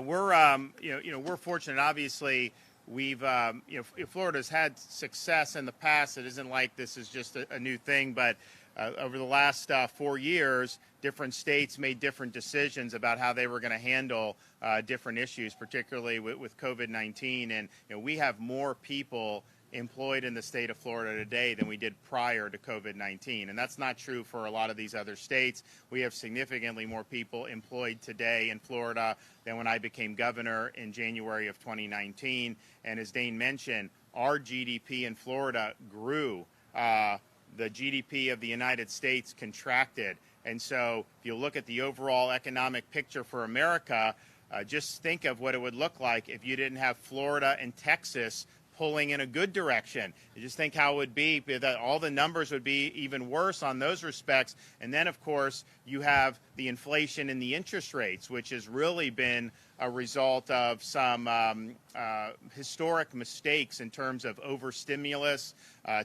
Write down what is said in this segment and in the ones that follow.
We're fortunate. Obviously, we've, Florida's had success in the past. It isn't like this is just a new thing, but over the last 4 years, different states made different decisions about how they were going to handle different issues, particularly with COVID-19. And we have more people employed in the state of Florida today than we did prior to COVID-19. And that's not true for a lot of these other states. We have significantly more people employed today in Florida than when I became governor in January of 2019. And as Dane mentioned, our GDP in Florida grew. The GDP of the United States contracted. And so if you look at the overall economic picture for America, just think of what it would look like if you didn't have Florida and Texas pulling in a good direction. You just think how it would be, that all the numbers would be even worse on those respects. And then, of course, you have the inflation and the interest rates, which has really been a result of some historic mistakes in terms of overstimulus,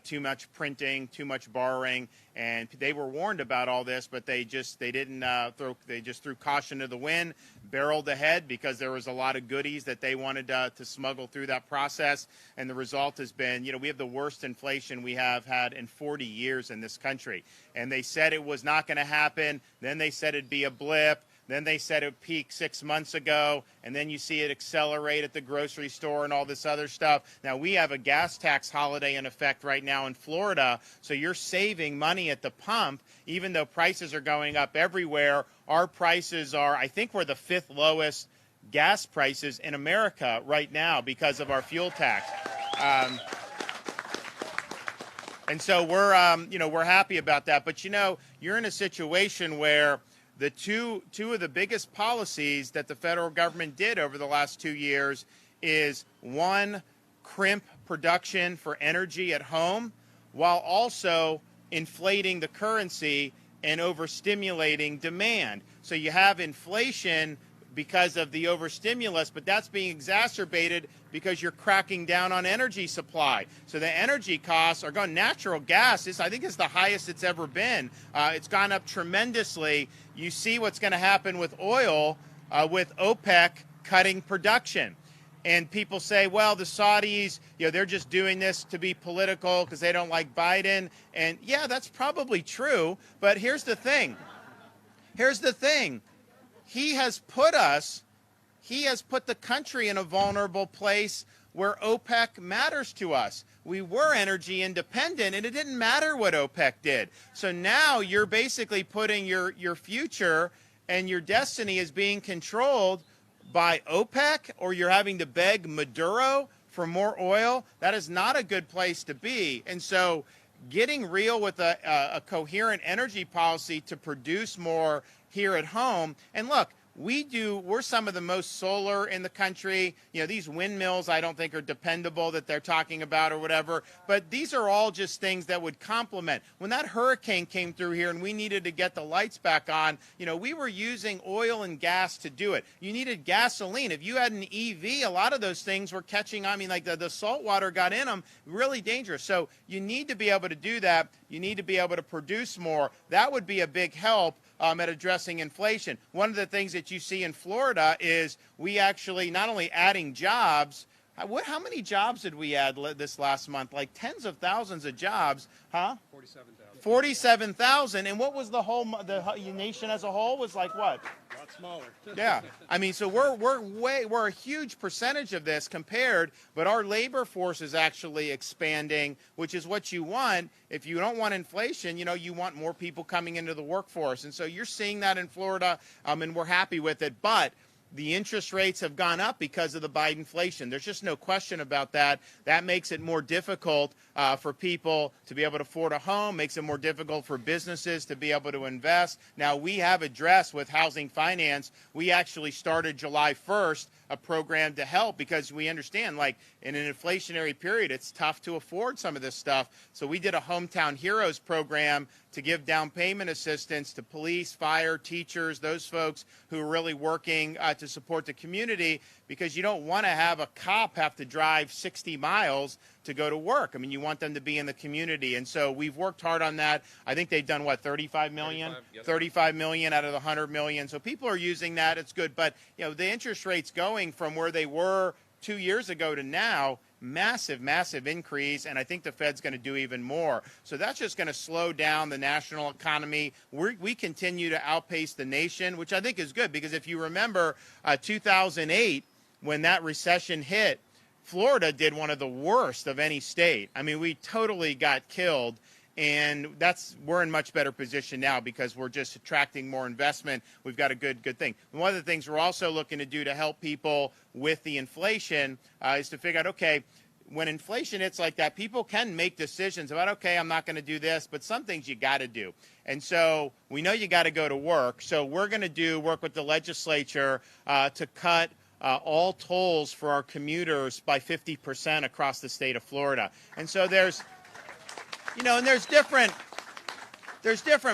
too much printing, too much borrowing, and they were warned about all this, but they just threw caution to the wind, barreled ahead because there was a lot of goodies that they wanted to smuggle through that process, and the result has been, we have the worst inflation we have had in 40 years in this country, and they said it was not going to happen, then they said it'd be a blip. Then they said it would peak 6 months ago, and then you see it accelerate at the grocery store and all this other stuff. Now, we have a gas tax holiday in effect right now in Florida, so you're saving money at the pump. Even though prices are going up everywhere, our prices are, I think we're the 5th lowest gas prices in America right now because of our fuel tax. And so we're happy about that. But, you're in a situation where the two of the biggest policies that the federal government did over the last 2 years is, one, crimp production for energy at home, while also inflating the currency and overstimulating demand. So you have inflation because of the overstimulus, but that's being exacerbated because you're cracking down on energy supply. So the energy costs are going. Natural gas I think is the highest it's ever been. It's gone up tremendously. You see what's going to happen with oil, with OPEC cutting production. And people say, well, the Saudis, they're just doing this to be political because they don't like Biden. And yeah, that's probably true. But here's the thing. He has put the country in a vulnerable place where OPEC matters to us. We were energy independent, and it didn't matter what OPEC did. So now you're basically putting your future and your destiny is being controlled by OPEC, or you're having to beg Maduro for more oil. That is not a good place to be. And so getting real with a coherent energy policy to produce more here at home. And look, we're some of the most solar in the country. These windmills I don't think are dependable that they're talking about or whatever, but these are all just things that would complement. When that hurricane came through here and we needed to get the lights back on, we were using oil and gas to do it. You needed gasoline. If you had an EV, a lot of those things were catching, like the salt water got in them, really dangerous. So you need to be able to do that. You need to be able to produce more. That would be a big help at addressing inflation. One of the things that you see in Florida is we actually not only adding jobs. How many jobs did we add this last month? Like tens of thousands of jobs, huh? 47,000. 47,000. And what was the nation as a whole was like what? A lot smaller. Yeah. So we're a huge percentage of this compared, but our labor force is actually expanding, which is what you want. If you don't want inflation, you want more people coming into the workforce. And so you're seeing that in Florida, and we're happy with it. But the interest rates have gone up because of the Bidenflation. There's just no question about that. That makes it more difficult for people to be able to afford a home, makes it more difficult for businesses to be able to invest. Now, we have addressed with housing finance, we actually started July 1st a program to help because we understand, like, in an inflationary period, it's tough to afford some of this stuff. So we did a Hometown Heroes program to give down payment assistance to police, fire, teachers, those folks who are really working to to support the community, because you don't want to have a cop have to drive 60 miles to go to work. I mean, you want them to be in the community. And so we've worked hard on that. I think they've done, what, 35 million? 35 million out of the 100 million. So people are using that. It's good. But, the interest rates going from where they were 2 years ago to now, massive, massive increase, and I think the Fed's going to do even more. So that's just going to slow down the national economy. We continue to outpace the nation, which I think is good, because if you remember 2008, when that recession hit, Florida did one of the worst of any state. I mean, we totally got killed. And we're in much better position now because we're just attracting more investment. We've got a good thing. And one of the things we're also looking to do to help people with the inflation is to figure out, okay, when inflation hits like that, people can make decisions about, okay, I'm not going to do this, but some things you got to do. And so we know you got to go to work. So we're going to work with the legislature to cut all tolls for our commuters by 50% across the state of Florida. And so there's different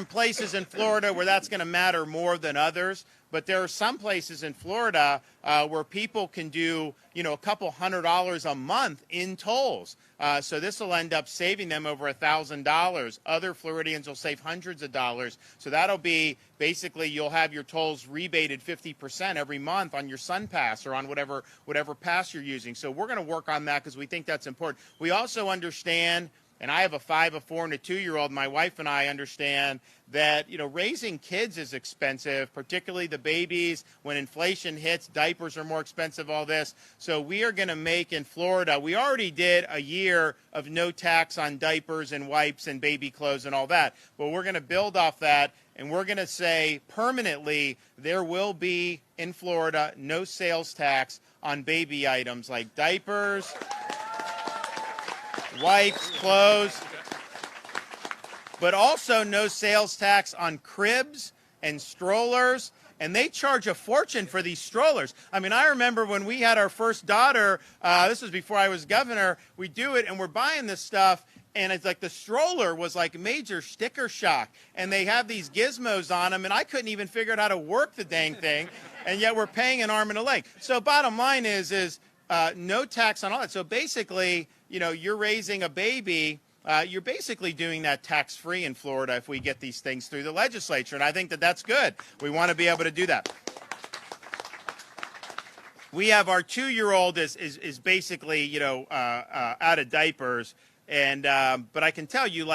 places in Florida where that's going to matter more than others. But there are some places in Florida where people can do, a couple $100 a month in tolls. So this will end up saving them over $1,000. Other Floridians will save hundreds of dollars. So that'll be basically, you'll have your tolls rebated 50% every month on your Sun Pass or on whatever pass you're using. So we're going to work on that because we think that's important. We also understand, and I have a 5, a 4, and a 2-year-old. My wife and I understand that, raising kids is expensive, particularly the babies. When inflation hits, diapers are more expensive, all this. So we are going to make in Florida, we already did a year of no tax on diapers and wipes and baby clothes and all that. But we're going to build off that, and we're going to say permanently there will be in Florida no sales tax on baby items like diapers, wipes, clothes, but also no sales tax on cribs and strollers. And they charge a fortune for these strollers. I mean, I remember when we had our first daughter, this was before I was governor, we do it and we're buying this stuff. And it's like the stroller was like major sticker shock. And they have these gizmos on them, and I couldn't even figure out how to work the dang thing. And yet we're paying an arm and a leg. So bottom line is no tax on all that. So basically, you're raising a baby, you're basically doing that tax-free in Florida if we get these things through the legislature. And I think that that's good. We want to be able to do that. We have our 2-year-old is basically, out of diapers. And but I can tell you,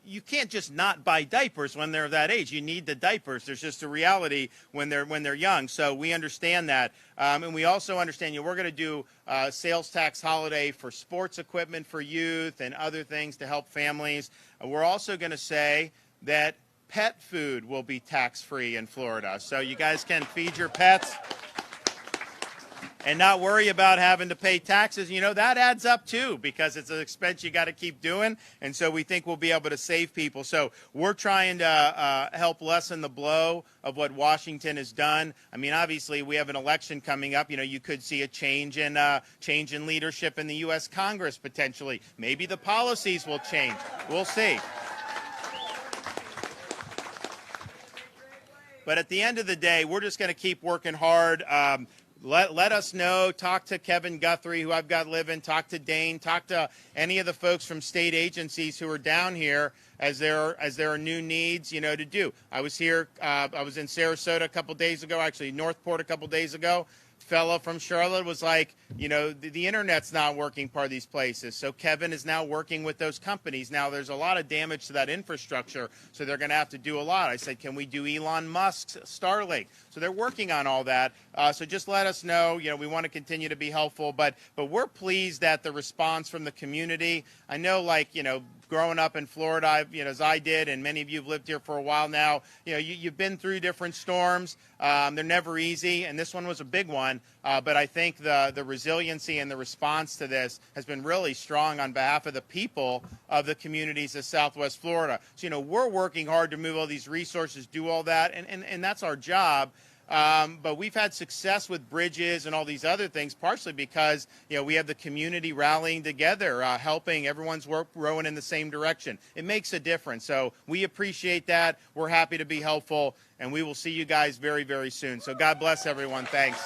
you can't just not buy diapers when they're that age. You need the diapers. There's just a reality when they're young. So we understand that, and we also understand. We're going to do sales tax holiday for sports equipment for youth and other things to help families. We're also going to say that pet food will be tax-free in Florida, so you guys can feed your pets and not worry about having to pay taxes. That adds up too, because it's an expense you got to keep doing. And so we think we'll be able to save people. So we're trying to help lessen the blow of what Washington has done. I mean, obviously we have an election coming up. You could see a change in leadership in the U.S. Congress potentially. Maybe the policies will change. We'll see. But at the end of the day, we're just going to keep working hard. Let us know. Talk to Kevin Guthrie, who I've got living. Talk to Dane. Talk to any of the folks from state agencies who are down here as there are new needs, to do. I was here. I was in Sarasota a couple days ago. Actually, Northport a couple days ago. Fellow from Charlotte was like, the internet's not working part of these places. So Kevin is now working with those companies. Now there's a lot of damage to that infrastructure, so they're going to have to do a lot. I said, can we do Elon Musk's Starlink? So they're working on all that. So just let us know. We want to continue to be helpful, but we're pleased at the response from the community. I know, growing up in Florida, as I did, and many of you have lived here for a while now, you've been through different storms. They're never easy, and this one was a big one. But I think the resiliency and the response to this has been really strong on behalf of the people of the communities of Southwest Florida. So, we're working hard to move all these resources, do all that, and that's our job. But we've had success with bridges and all these other things, partially because, we have the community rallying together, helping everyone's rowing in the same direction. It makes a difference. So we appreciate that. We're happy to be helpful, and we will see you guys very, very soon. So God bless everyone. Thanks.